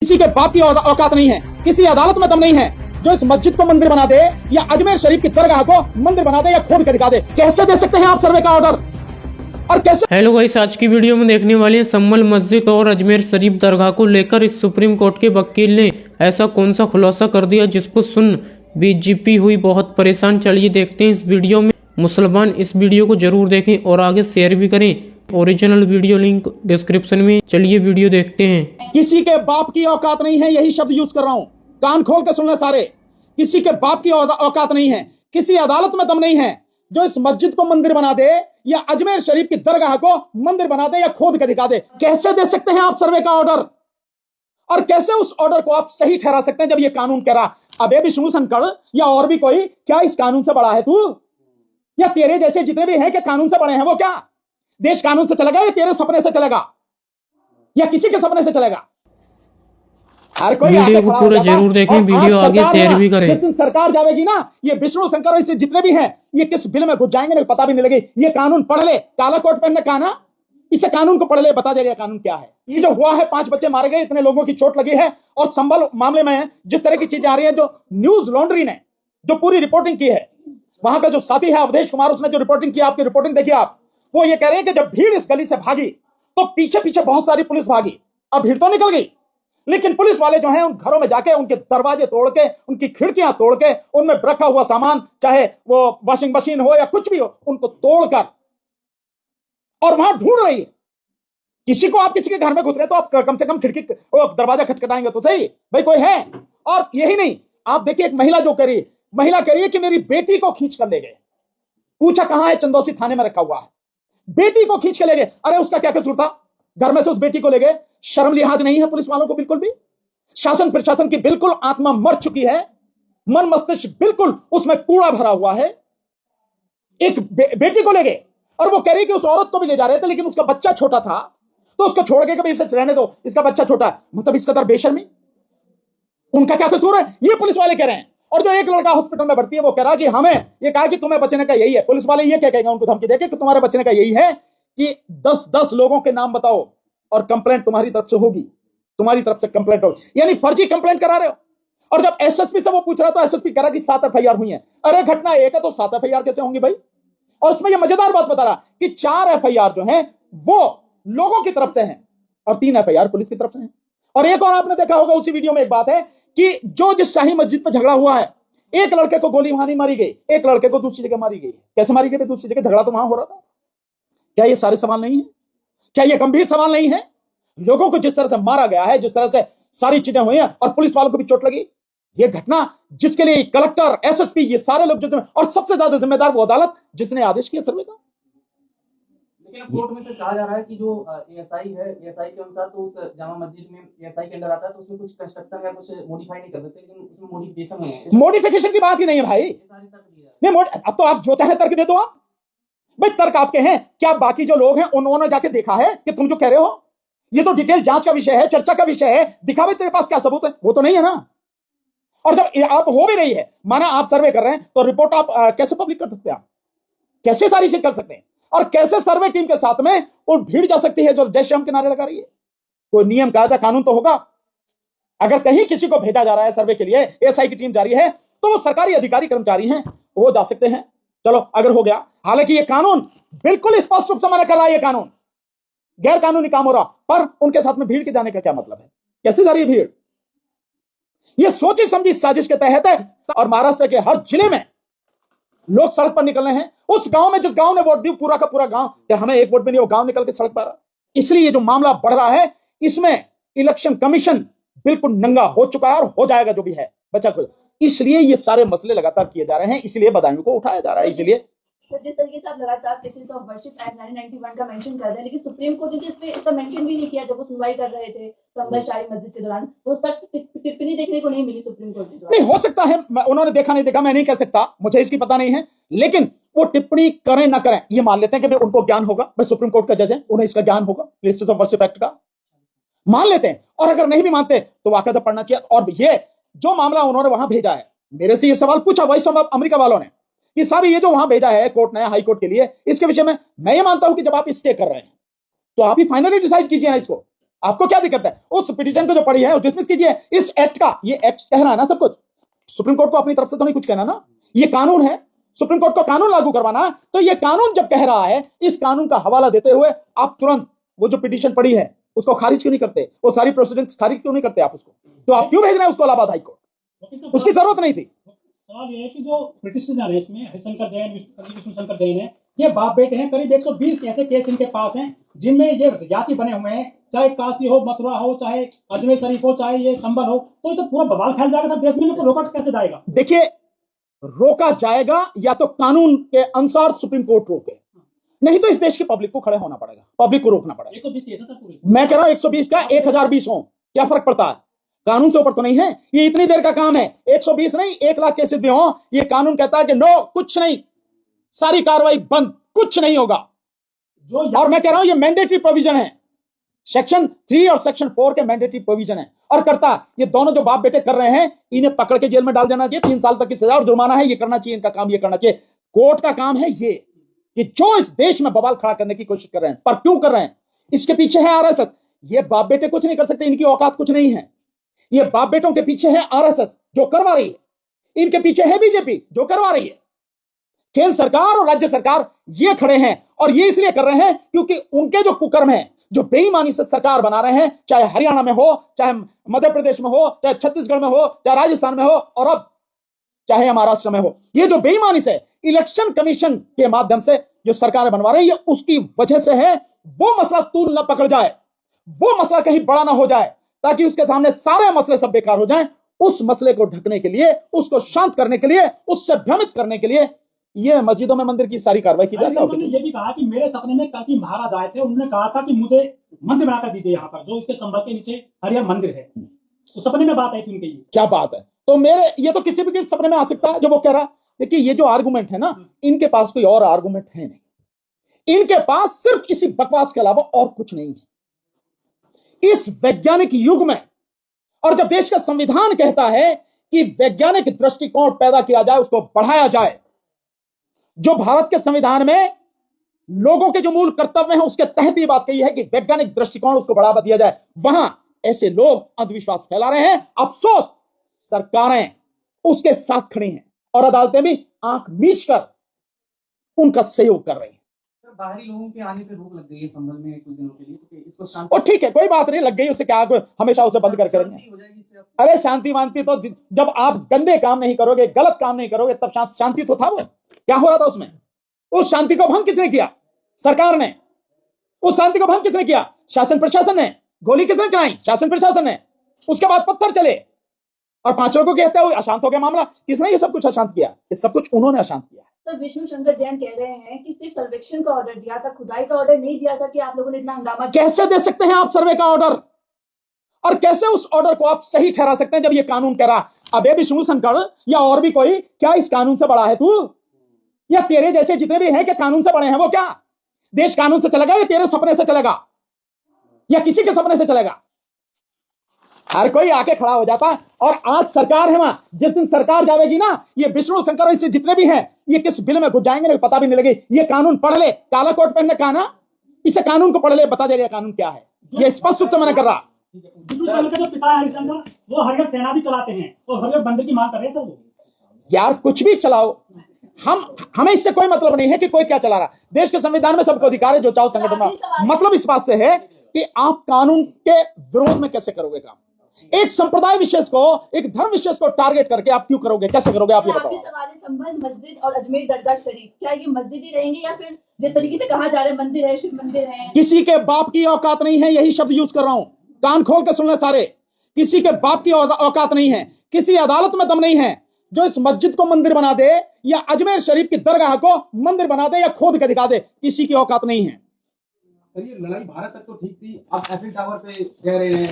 किसी के बाप की औकात नहीं है, किसी अदालत में दम नहीं है जो इस मस्जिद को मंदिर बना दे या अजमेर शरीफ की दरगाह को मंदिर बना दे या खोद के दिखा दे। कैसे दे सकते हैं आप सर्वे का ऑर्डर और कैसे? हेलो गाइस, आज की वीडियो में देखने वाले हैं सम्मल मस्जिद और अजमेर शरीफ दरगाह को लेकर इस सुप्रीम कोर्ट के वकील ने ऐसा कौन सा खुलासा कर दिया जिसको सुन बीजेपी हुई बहुत परेशान। चलिए देखते हैं इस वीडियो में। मुसलमान इस वीडियो को जरूर देखें और आगे शेयर भी करें। ओरिजिनल वीडियो लिंक डिस्क्रिप्शन में। चलिए वीडियो देखते हैं। किसी के बाप की औकात नहीं है, यही शब्द यूज कर रहा हूं, कान खोल के सुनना सारे। किसी के बाप की औकात नहीं है, किसी अदालत में दम नहीं है जो इस मस्जिद को मंदिर बना दे या अजमेर शरीफ की दरगाह को मंदिर बना दे या खोद के दिखा दे। कैसे दे सकते हैं आप सर्वे का ऑर्डर और कैसे उस ऑर्डर को आप सही ठहरा सकते हैं जब ये कानून कह रहा अबे विष्णु शंकर या और भी कोई, क्या इस कानून से बड़ा है तू? या तेरे जैसे जितने भी हैं कि कानून से बड़े हैं, वो क्या देश कानून से चलेगा या तेरे सपने से चलेगा या किसी के सपने से चलेगा? हर कोई वीडियो को पूरा जरूर देखें, वीडियो आगे शेयर भी करें। जिस दिन सरकार जाएगी ना, ये विष्णु शंकर ऐसे जितने भी हैं ये किस बिल में घुस जाएंगे नहीं पता भी नहीं लगे। ये कानून पढ़ ले, काला कोट पहनने का ना, इसे कानून को पढ़ ले, बता देगा कानून क्या है। ये जो हुआ है, 5 बच्चे मारे गए, इतने लोगों की चोट लगी है और संभल मामले में जिस तरह की चीजें आ रही है, जो न्यूज लॉन्ड्री ने जो पूरी रिपोर्टिंग की है, वहां का जो साथी है अवधेश कुमार, उसने जो रिपोर्टिंग की, आपकी रिपोर्टिंग देखिए आप, वो ये कह रहे हैं कि जब भीड़ इस गली से भागी तो पीछे पीछे बहुत सारी पुलिस भागी। अब भीड़ तो निकल गई, लेकिन पुलिस वाले जो हैं उन घरों में जाके उनके दरवाजे तोड़ के, उनकी खिड़कियां तोड़ के, उनमें रखा हुआ सामान, चाहे वो वॉशिंग मशीन हो या कुछ भी हो, उनको तोड़कर और वहां ढूंढ रही है। किसी को आप किसी के घर में घुस रहे तो आप कम से कम खिड़की दरवाजा खटखटाएंगे तो सही, भाई कोई है। और यही नहीं, आप देखिए एक महिला जो करी, महिला कह रही है कि मेरी बेटी को खींच कर ले गए। पूछा कहां है? चंदौसी थाने में रखा हुआ है। बेटी को खींच के ले गए। अरे उसका क्या कसूर था? घर में से उस बेटी को ले गए। शर्म लिहाज नहीं है पुलिस वालों को बिल्कुल भी। शासन प्रशासन की बिल्कुल आत्मा मर चुकी है, मन मस्तिष्क बिल्कुल उसमें कूड़ा भरा हुआ है। एक बेटी को ले गए और वो कह रही कि उस औरत को भी ले जा रहे थे, लेकिन उसका बच्चा छोटा था तो उसको छोड़ के कभी इसे रहने दो, इसका बच्चा छोटा है। मतलब इस कदर बेशर्मी, उनका क्या कसूर है? ये पुलिस वाले कह रहे हैं। और जो एक लड़का हॉस्पिटल में भर्ती है, वो कह रहा है कि हमें ये कहा कि तुम्हें बचने का यही है। पुलिस वाले ये क्या कहेंगे उनको धमकी देके कि तुम्हारे बचने का यही है कि 10-10 लोगों के नाम बताओ और कंप्लेंट तुम्हारी तरफ से होगी, तुम्हारी तरफ से कंप्लेंट होगी। यानी फर्जी कंप्लेंट करा रहे हो। और जब एसएसपी से वो पूछ रहा तो एसएसपी कह रहा कि 7 एफआईआर हुई है। अरे घटना एक है तो 7 एफआईआर कैसे होंगी भाई? और उसमें ये मजेदार बात बता रहा कि 4 एफआईआर जो है वो लोगों की तरफ से हैं और 3 एफआईआर पुलिस की तरफ से हैं। और एक और आपने देखा होगा उसी वीडियो में एक बात है कि जो जिस शाही मस्जिद पर झगड़ा हुआ है, एक लड़के को गोली वहां नहीं मारी गई, एक लड़के को दूसरी जगह मारी गई। कैसे मारी गई? दूसरी जगह झगड़ा तो वहां हो रहा था। क्या ये सारे सवाल नहीं है? क्या ये गंभीर सवाल नहीं है? लोगों को जिस तरह से मारा गया है, जिस तरह से सारी चीजें हुई हैं और पुलिस वालों को भी चोट लगी, ये घटना जिसके लिए कलेक्टर, एसएसपी, ये सारे लोग जो, और सबसे ज्यादा जिम्मेदार वो अदालत जिसने आदेश किया सर्वे का। लेकिन कोर्ट में से कहा जा रहा है कि जो एएसआई है, एएसआई के अनुसार तो उस जामा मस्जिद में एएसआई के अंदर आता है तो उसमें कुछ कंस्ट्रक्शन या कुछ मॉडिफाई नहीं कर सकते, लेकिन उसमें मॉडिफिकेशन है। मॉडिफिकेशन की बात ही नहीं है भाई। नहीं, अब तो आप जो चाहे तर्क दे दो आप। भाई तर्क आपके हैं क्या? बाकी जो लोग हैं उन्होंने जाके देखा है कि तुम जो कह रहे हो ये तो डिटेल जांच का विषय है, चर्चा का विषय है। दिखा भाई तेरे पास क्या सबूत है? वो तो नहीं है ना। और जब आप हो भी रही है, माना आप सर्वे कर रहे हैं, तो रिपोर्ट आप कैसे पब्लिक कर सकते हैं? आप कैसे सारी चीज कर सकते हैं? और कैसे सर्वे टीम के साथ में वो भीड़ जा सकती है जो जय श्याम के नारे लगा रही है? कोई नियम कायदा कानून तो होगा। अगर कहीं किसी को भेजा जा रहा है सर्वे के लिए, एएसआई की टीम जा रही है, तो वो सरकारी अधिकारी कर्मचारी हैं, वो जा सकते हैं। चलो अगर हो गया, हालांकि ये कानून बिल्कुल स्पष्ट रूप से मना कर रहा है, ये कानून गैर कानूनी काम हो रहा, पर उनके साथ में भीड़ के जाने का क्या मतलब है? कैसे जा रही है भीड़? ये सोची समझी साजिश के तहत है। और महाराष्ट्र के हर जिले में लोग सड़क पर निकलने हैं। उस गांव में जिस गांव ने वोट दी, पूरा का पूरा गांव, कि हमें एक वोट भी नहीं, वो गांव निकल के सड़क पर। इसलिए ये जो मामला बढ़ रहा है, इसमें इलेक्शन कमीशन बिल्कुल नंगा हो चुका है और हो जाएगा जो भी है बचा कुछ। इसलिए ये सारे मसले लगातार किए जा रहे हैं, इसलिए बदायूं को उठाया जा रहा है। इसलिए तो जिस तरीके से आप लगातार प्लेसेस ऑफ वर्शिप एक्ट 1991 का मेंशन कर रहे हैं, लेकिन सुप्रीम कोर्ट ने इस पे इसका मेंशन भी नहीं किया जब वो सुनवाई कर रहे थे संभल शाही मस्जिद के दौरान। उस तक टिप्पणी देखने को नहीं मिली सुप्रीम कोर्ट की। नहीं हो सकता है उन्होंने देखा नहीं देखा, मैं नहीं कह सकता, मुझे इसकी पता नहीं है। लेकिन वो टिप्पणी करें ना करें, ये मान लेते हैं कि उनको ज्ञान होगा। भाई सुप्रीम कोर्ट का जज है, उन्हें इसका ज्ञान होगा, प्लेसेस ऑफ वर्शिप एक्ट का मान लेते हैं। और अगर नहीं भी मानते तो वाकई पढ़ना चाहिए। और ये जो मामला उन्होंने वहां भेजा है, मेरे से ये सवाल पूछा वॉइस ऑफ अमेरिका वालों ने कि साहब ये जो वहां भेजा है कोर्ट ने हाई कोर्ट के लिए, इसके विषय में मैं ये मानता हूं कि जब आप स्टे कर रहे हैं तो आप ही फाइनली डिसाइड कीजिए ना इसको। आपको क्या दिक्कत है? उस पिटीशन को जो पड़ी है डिसमिस कीजिए। इस एक्ट का, ये एक्ट कह रहा है ना सब कुछ, सुप्रीम कोर्ट को अपनी तरफ से तो नहीं कुछ कहना ना, ये कानून है, सुप्रीम कोर्ट को कानून लागू करवाना। तो ये कानून जब कह रहा है, इस कानून का हवाला देते हुए आप तुरंत वो जो पिटीशन पड़ी है उसको खारिज क्यों नहीं करते? वो सारी प्रोसीडिंग्स खारिज क्यों नहीं करते आप उसको? तो आप क्यों भेज रहे हैं उसको इलाहाबाद हाई कोर्ट? उसकी जरूरत नहीं थी। सवाल ये है कि जो पिटिशनर है इसमें हरिशंकर जैन, विष्णुशंकर जैन है, ये बाप बेटे हैं। करीब 120 ऐसे केस इनके पास हैं जिनमें ये याची बने हुए हैं, चाहे काशी हो, मथुरा हो, चाहे अजमेर शरीफ हो, चाहे ये संबल हो। तो ये तो पूरा बवाल फैल जाएगा सब देश में, इनको रोका कैसे जाएगा? देखिए, रोका जाएगा या तो कानून के अनुसार सुप्रीम कोर्ट रोके, नहीं तो इस देश की पब्लिक को खड़े होना पड़ेगा, पब्लिक को रोकना पड़ेगा। 120 केस है सर पूरे। मैं कह रहा हूं 120 का 1020 हो, क्या फर्क पड़ता है? कानून से ऊपर तो नहीं है। ये इतनी देर का काम है, 120 नहीं 1 लाख केसेस भी हो, ये कानून कहता है कि नो, कुछ नहीं, सारी कार्रवाई बंद, कुछ नहीं होगा। और मैं कह रहा हूं ये मैंडेटरी प्रोविजन है, सेक्शन 3 और सेक्शन 4 के मैंडेटरी प्रोविजन है। और करता ये दोनों जो बाप बेटे कर रहे हैं, इन्हें पकड़ के जेल में डाल देना चाहिए, 3 साल तक की सजा और जुर्माना है, ये करना चाहिए, इनका काम ये करना चाहिए। कोर्ट का काम है ये कि जो इस देश में बवाल खड़ा करने की कोशिश कर रहे हैं, पर क्यों कर रहे हैं? इसके पीछे है आरएसएस। ये बाप बेटे कुछ नहीं कर सकते, इनकी औकात कुछ नहीं है। ये बाप बेटों के पीछे है आरएसएस जो करवा रही है, इनके पीछे है बीजेपी जो करवा रही है। केंद्र सरकार और राज्य सरकार ये खड़े हैं, और ये इसलिए कर रहे हैं क्योंकि उनके जो कुकर्म है, जो बेईमानी से सरकार बना रहे हैं, चाहे हरियाणा में हो, चाहे मध्य प्रदेश में हो, चाहे छत्तीसगढ़ में हो, चाहे राजस्थान में हो, और अब चाहे महाराष्ट्र में हो, ये जो बेईमानी से इलेक्शन कमीशन के माध्यम से जो सरकारें बनवा रही है, उसकी वजह से है। वो मसला तूल न पकड़ जाए, वो मसला कहीं बड़ा ना हो जाए, ताकि उसके सामने सारे मसले सब बेकार हो जाएं। उस मसले को ढकने के लिए, उसको शांत करने के लिए, उससे भ्रमित करने के लिए ये मस्जिदों में मंदिर की सारी कार्रवाई की जाती है। उन्होंने ये भी कहा कि मेरे सपने में कल की महाराज आए थे, उन्होंने कहा था कि मुझे मंदिर बनाकर दीजिए यहाँ पर, जो इसके संबल के नीचे हरियर मंदिर है। तो सपने में बात आई थी उनकी। क्या बात है? तो मेरे ये तो किसी भी के सपने में आ सकता है जो वो कह रहा। देखिए, ये जो आर्गुमेंट है ना, इनके पास कोई और आर्गुमेंट है नहीं, इनके पास सिर्फ इसी बकवास के अलावा और कुछ नहीं है इस वैज्ञानिक युग में। और जब देश का संविधान कहता है कि वैज्ञानिक दृष्टिकोण पैदा किया जाए, उसको बढ़ाया जाए, जो भारत के संविधान में लोगों के जो मूल कर्तव्य हैं उसके तहत ये बात कही है कि वैज्ञानिक दृष्टिकोण उसको बढ़ावा दिया जाए, वहां ऐसे लोग अंधविश्वास फैला रहे हैं। अफसोस सरकारें उसके साथ खड़ी हैं और अदालतें भी आंख मीच कर उनका सहयोग कर रही हैं। बाहरी लोगों के आने पे रोक लग गई है संभल में कुछ दिनों के लिए, तो इसको शांति और ठीक है, कोई बात नहीं, लग गई, उससे क्या, हमेशा उसे बंद करके रखेंगे। हो जाएगी इससे? अरे शांति वांति तो जब आप गंदे काम नहीं करोगे, गलत काम नहीं करोगे, तब शांति तो था। वो क्या हो रहा था उसमें? उस शांति को भंग किसने किया? सरकार ने। उस शांति को भंग किसने किया? शासन प्रशासन ने। गोली किसने चलाई? शासन प्रशासन ने। उसके बाद पत्थर चले और 5 लोगों के हत्या हुई, अशांत हो गया मामला। किसने ये सब कुछ अशांत किया? ये सब कुछ उन्होंने अशांत किया। तो विष्णुशंकर जैन कह रहे हैं कि सिर्फ सर्वेक्षण का ऑर्डर दिया था, खुदाई का ऑर्डर नहीं दिया था, कि आप लोगों ने इतना हंगामा किया। कैसे दे सकते हैं आप सर्वे का ऑर्डर? और कैसे उस ऑर्डर को आप सही ठहरा सकते हैं जब ये कानून कह रहा? अबे विष्णुशंकर या और भी कोई, क्या इस कानून से बड़ा है तू? या तेरे जैसे जितने भी हैं क्या कानून से बड़े हैं? वो क्या देश कानून से चलेगा या तेरे सपने से चलेगा या किसी के सपने से चलेगा? हर कोई आके खड़ा हो जाता है। और आज सरकार है वहां, जिस दिन सरकार जाएगी ना, ये विष्णुशंकर इससे जितने भी हैं, ये किस बिल में घुस जाएंगे ना, पता भी नहीं लगे। ये कानून पढ़ ले, काला कोट पहनने का ना, इसे कानून को पढ़ ले, बता देगा कानून क्या है। ये स्पष्ट रूप से मैंने कर रहा। विष्णुशंकर के जो पिता है हरिशंकर, वो हरियर सेना भी चलाते हैं और हरियर बंदे की मांग कर रहे हैं सर। यार कुछ भी चलाओ, हमें इससे कोई मतलब नहीं है कि कोई क्या चला रहा। देश के संविधान में सबको अधिकार है जो चाहो संगठन में। मतलब इस बात से है कि आप कानून के विरोध में कैसे करोगे काम? एक संप्रदाय विशेष को, एक धर्म विशेष को टारगेट करके आप क्यों करोगे? कैसे करोगे आप ये बताओ। सवाल है, संबल मस्जिद और अजमेर दरगाह शरीफ, क्या ये मस्जिद ही रहेंगे या फिर जिस तरीके से कहा जा रहा है मंदिर है, शिव मंदिर है? किसी के बाप की औकात नहीं है, यही शब्द यूज कर रहा हूं, कान खोल के सुन ले सारे। किसी के बाप की औकात नहीं है, किसी अदालत में दम नहीं है जो इस मस्जिद को मंदिर बना दे या अजमेर शरीफ की दरगाह को मंदिर बना दे या खोद के दिखा दे। किसी की औकात नहीं है। ये लड़ाई भारत तक तो ठीक थी, अब एफिल टावर पे कह रहे हैं,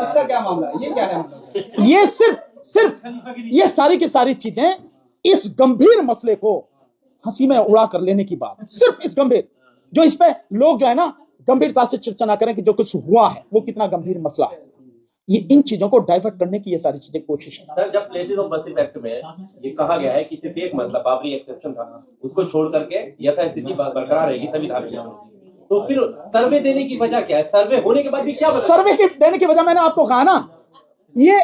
इसका क्या मामला है? ये क्या है मतलब? ये सिर्फ ये सारी की सारी चीजें इस गंभीर मसले को हंसी में उड़ा कर लेने की बात, सिर्फ इस गंभीर, जो इस पे लोग जो है ना गंभीरता से चर्चा ना करें कि जो कुछ हुआ है वो कितना गंभीर मसला है। ये इन चीजों को डाइवर्ट करने की ये सारी चीजें कोशिश है। सर, जब प्लेसेस ऑफ वर्शिप एक्ट में ये कहा गया है कि सिर्फ एक मसला बाबरी एक्सेप्शन था, उसको छोड़ करके यथास्थिति बरकरार रहेगी सभी धार्मिक, तो फिर सर्वे देने की वजह क्या है? सर्वे होने के बाद भी क्या बता? सर्वे के देने की वजह मैंने आपको कहा ना, ये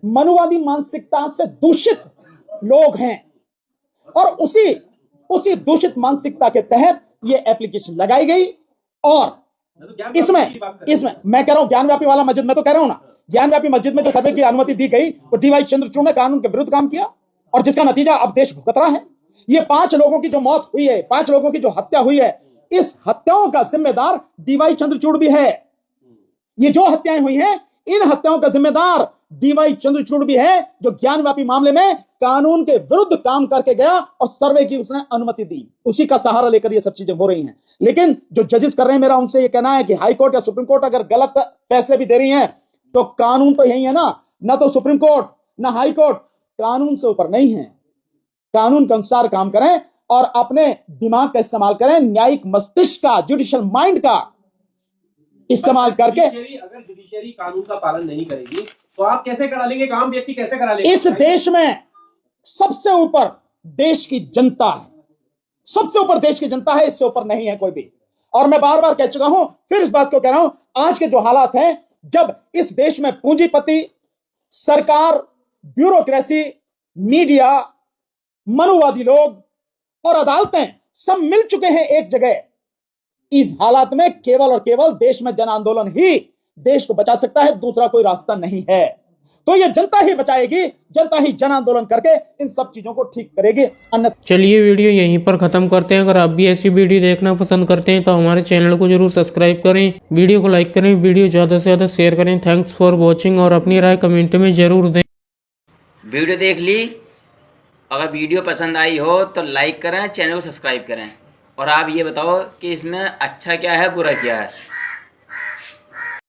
मनुवादी मानसिकता से दूषित लोग हैं और उसी दूषित मानसिकता के तहत ये एप्लीकेशन लगाई गई। और इसमें मैं कह रहा हूं ज्ञानव्यापी वाला मस्जिद, मैं तो कह रहा हूं ना, ज्ञानव्यापी मस्जिद में जो सर्वे की अनुमति दी गई तो डीवाई चंद्रचूड़ ने कानून के विरुद्ध काम किया और जिसका नतीजा अब देश भुगत रहा है। ये 5 लोगों की जो मौत हुई है, 5 लोगों की जो हत्या हुई है, इस हत्याओं का जिम्मेदार डीवाई चंद्रचूड़ भी है। ये जो हत्याएं हुई हैं, इन हत्याओं का जिम्मेदार डीवाई चंद्रचूड़ भी है, जो ज्ञानव्यापी मामले में कानून के विरुद्ध काम करके गया और सर्वे की उसने अनुमति दी। उसी का सहारा लेकर ये सब चीजें हो रही हैं। लेकिन जो जजेस कर रहे हैं, मेरा उनसे ये कहना है कि हाई कोर्ट या सुप्रीम कोर्ट अगर गलत फैसले भी दे रही हैं तो कानून तो यही है ना तो सुप्रीम कोर्ट ना हाई कोर्ट कानून से ऊपर नहीं है। कानून के अनुसार काम करें और अपने दिमाग का इस्तेमाल करें, न्यायिक मस्तिष्क का, जुडिशियल माइंड का इस्तेमाल करके। अगर जुडिशरी कानून का पालन नहीं करेगी तो आप कैसे करा लेंगे? आम व्यक्ति कैसे करा लेंगे? इस देश में सबसे ऊपर देश की जनता है, सबसे ऊपर देश की जनता है, इससे ऊपर नहीं है कोई भी। और मैं बार बार कह चुका हूं, फिर इस बात को कह रहा हूं, आज के जो हालात हैं, जब इस देश में पूंजीपति, सरकार, ब्यूरोक्रेसी, मीडिया, मनुवादी लोग और अदालतें सब मिल चुके हैं एक जगह, इस हालात में केवल और केवल देश में जन आंदोलन ही देश को बचा सकता है, दूसरा कोई रास्ता नहीं है। तो ये जनता ही बचाएगी, जनता ही जन आंदोलन करके इन सब चीजों को ठीक करेगी। अन्य चलिए वीडियो यहीं पर ख़त्म करते हैं। अगर आप भी ऐसी वीडियो देखना पसंद करते हैं तो हमारे चैनल को जरूर सब्सक्राइब करें, वीडियो को लाइक करें, वीडियो ज़्यादा से ज़्यादा शेयर करें। थैंक्स फॉर वॉचिंग और अपनी राय कमेंट में ज़रूर दें। वीडियो देख ली, अगर वीडियो पसंद आई हो तो लाइक करें, चैनल को सब्सक्राइब करें और आप ये बताओ कि इसमें अच्छा क्या है बुरा क्या है।